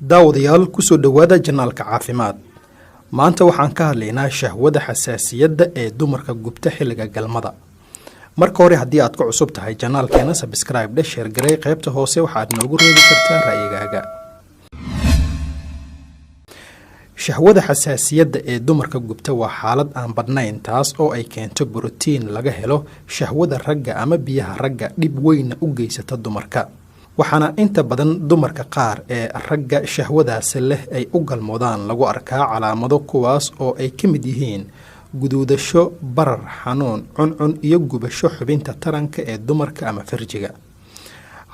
daawadayaal kusoo dhowaada janaalka caafimaad. maanta waxaan ka hadlaynaa shahwada xasaasiyadda ee dumarka gubta xilliga galmada. marka hore haddii aad ku cusub tahay janaalkeena subscribe dhe share garay qaybta hoose waxaad noogu reebi kartaa ra'yigaaga. shahwada xasaasiyadda ee dumarka gubta waa xaalad aan badnayn taas oo ay keento borotiin laga helo shahwada ragga ama biyaha ragga dhib weyn u geysata dumarka. waxaana inta badan dumarka qaar ee ragga shahwadaasi leh ay u galmoodaan lagu arkaa calaamado kuwaas oo ay ka mid yihiin guduudasho, barar, xanuun, cuncun iyo gubasho xubinta taranka ee dumarka ama farjiga.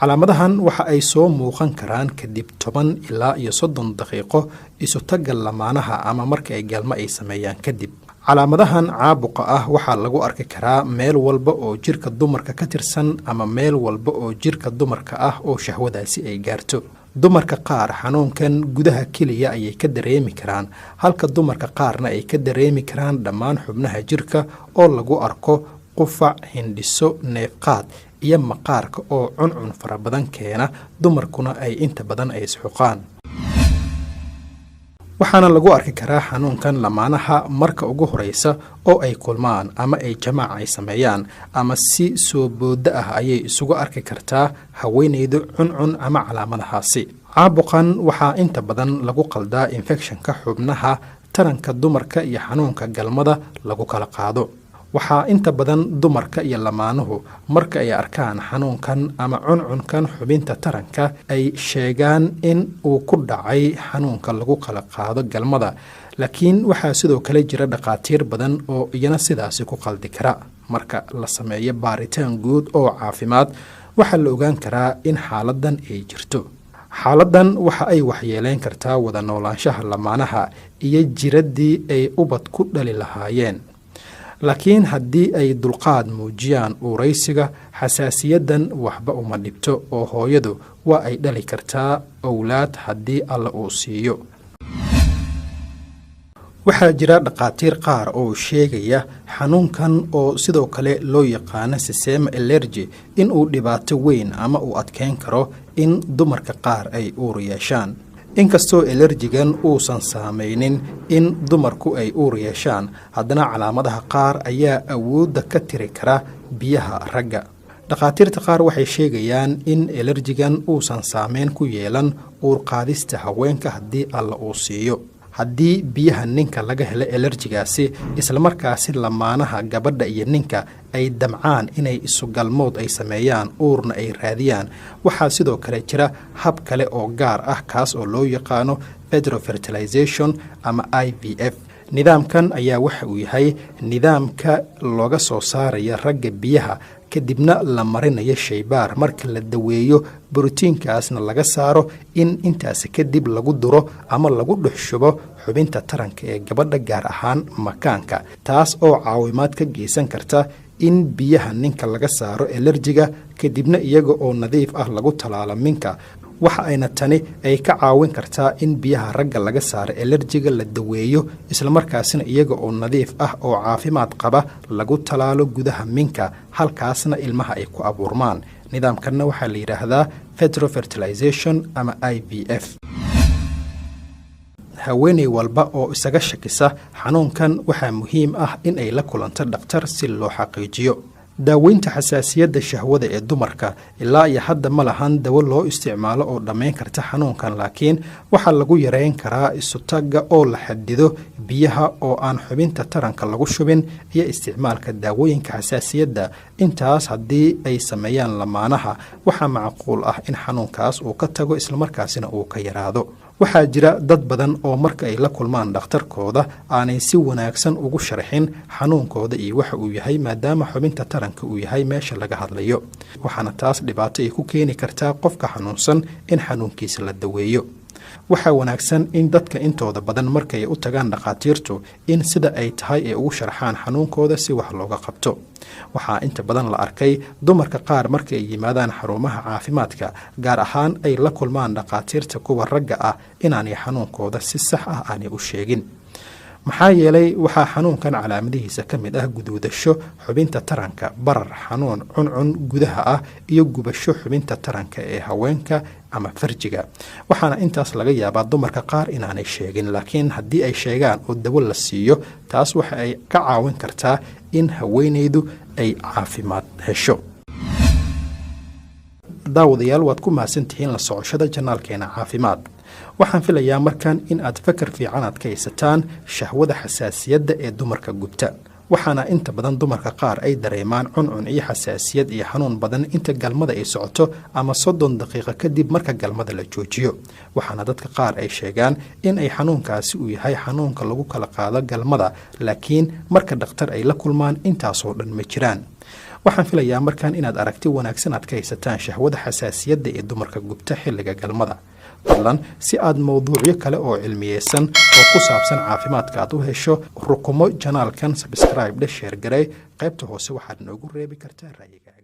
calaamadahan waxa ay soo muuqan karaan kadib 10 ilaa 30 daqiiqo isu tagga lamaanaha ama marka ay galmo ay sameeyaan kadib. calaamadahan caabuqa ah waxaa lagu arki karaa meel walba oo jirka dumarka ka tirsan ama meel walba oo jirka dumarka ah oo shahwadaasi ay gaarto. dumarka qaar xanuunkan gudaha keliya ayay ka dareemi karaan, halka dumarka qaarna ay ka dareemi karaan dhammaan xubnaha jirka oo lagu arko qufac, hindhiso, neefqaad iyo maqaarka oo cuncun fara badan keena. dumarkuna ay inta badan ay isxuqaan. waxaana lagu arki karaa xanuunkan lamaanaha marka ugu horeysa oo ay kulmaan ama ay jamaac ay sameeyaan, ama si soo booda ah ayay isugu arki kartaa haweeneydu cuncun ama calaamadahaasi. caabuqan waxaa inta badan lagu qaldaa infekshanka xubnaha taranka dumarka iyo xanuunka galmada lagu kala qaado. waxaa inta badan dumarka iyo lamaanuhu marka ay arkaan xanuunkan ama cuncunkan xubinta taranka ay sheegaan in uu ku dhacay xanuunka lagu kala qaado galmada, laakiin waxaa sidoo kale jira dhaqaatiir badan oo iyana sidaasi ku qaldi kara. marka la sameeyo baaritaan guud oo caafimaad waxaa la ogaan karaa in xaaladan ay jirto. xaaladan waxa ay waxyeeleyn kartaa wada noolaanshaha lamaanaha iyo jiraddii ay ubad ku dhali lahaayeen. laakiin haddii ay dulqaad muujiyaan uuraysiga, xasaasiyadan waxba uma dhibto oo hooyadu waa ay dhali kartaa owlaad haddii alla uu siiyo. waxaa jira dhaqaatiir qaar oo sheegaya xanuunkan oo sidoo kale loo yaqaano system allergy inuu dhibaato weyn ama uu adkeyn karo in dumarka qaar ay uur yeeshaan. inkastoo alerjigan uusan saameynin in dumarku ay uur yeeshaan, haddana calaamadaha qaar ayaa awoodda ka tiri kara biyaha ragga. dhaqaatiirta qaar waxay sheegayaan in alerjigan uusan saameyn ku yeelan uur qaadista haweenka haddii alla uu siiyo. haddii biyaha ninka laga helo alerjigaasi islamarkaasi lamaanaha gabadha iyo ninka ay damcaan inay isu galmood ay sameeyaan, uurna ay raadiyaan, waxaa sidoo kale jira hab kale oo gaar ah kaas oo loo yaqaano fertilization ama IVF. nidaamkan ayaa waxa uu yahay nidaamka looga soo saaraya ragga biyaha kadibna la marinayo shaybaar. marka la daweeyo borotiinkaasna laga saaro in intaasi kadib lagu duro ama lagu dhex shubo xubinta taranka ee gabadha, gaar ahaan makaanka, taas oo caawimaad ka geysan karta in biyaha ninka laga saaro alerjiga kadibna iyaga oo nadiif ah lagu talaalo minka. waxa ayna tani ay ka caawin kartaa in biyaha ragga laga saaro alerjiga la daweeyo, islamarkaasna iyaga oo nadiif ah oo caafimaad qaba lagu talaalo gudaha minka, halkaasna ilmaha ay ku abuurmaan. nidaamkanna waxaa la yidhaahdaa fertilization ama IVF. haweeney walba oo isaga shakisa xanuunkan waxaa muhiim ah in ay la kulanto dhakhtar si loo xaqiijiyo. daaweynta xasaasiyadda shahwada ee dumarka ilaa iyo hadda ma lahan dawo loo isticmaalo oo dhammayn karta xanuunkan, laakiin waxaa lagu yareyn karaa isutagga oo la xadido biyaha oo aan xubinta taranka lagu shubin iyo isticmaalka daawooyinka xasaasiyadda. intaas haddii ay sameeyaan lamaanaha waxaa macquul ah in xanuunkaas uu ka tago islamarkaasina uu ka yaraado. waxaa jira dad badan oo marka ay la kulmaan dhakhtarkooda aanay si wanaagsan ugu sharxin xanuunkooda iyo waxa uu yahay, maadaama xubinta taranka uu yahay meesha laga hadlayo. waxaana taas dhibaato ay ku keeni kartaa qofka xanuunsan in xanuunkiisa la daweeyo. waxaa wanaagsan in dadka intooda badan markay u tagaan dhaqaatiirtu in sida ay tahay ay ugu sharxaan xanuunkooda si wax looga qabto. waxaa inta badan la arkay dumarka qaar marka ay yimaadaan xarumaha caafimaadka, gaar ahaan ay la kulmaan dhaqaatiirta kuwa ragga ah, inaanay xanuunkooda si sax ah aanay u sheegin. maxaa yeelay waxaa xanuunkan calaamadihiisa ka mid ah guduudasho xubinta taranka, barar, xanuun, cuncun gudaha ah iyo gubasho xubinta taranka ee haweenka ama farjiga. waxaana intaas laga yaabaa dumarka qaar inaanay sheegin, laakiin haddii ay sheegaan oo dawo la siiyo, taas waxa ay ka caawin kartaa in haweenaydu ay caafimaad hesho. daawadayaal, waad ku mahadsantihiin la socoshada janaalkeena caafimaad. waxaan filayaa markan in aad fakar fiican aad ka haysataan shahwada xasaasiyadda ee dumarka gubta. waxaana inta badan dumarka qaar ay dareemaan cuncun iyo xasaasiyad iyo xanuun badan inta galmada ay socoto ama 30 daqiiqo kadib marka galmada la joojiyo. waxaana dadka qaar ay sheegaan in ay xanuunkaasi uu yahay xanuunka lagu kala qaado galmada, laakiin marka dhakhtar ay la kulmaan intaasoo dhan ma jiraan. waxaan filayaa markan inaad aragti wanaagsan aad ka haysataan shahwada xasaasiyadda ee dumarka gubta xilliga galmada. fadlan si aad mowduucyo kale oo cilmiyeysan oo ku saabsan caafimaadka aad u hesho, rukumo janaalkan, subscribe dhe, share garey, qaybta hoose waxaad noogu reebi kartaa ra'yigaaga.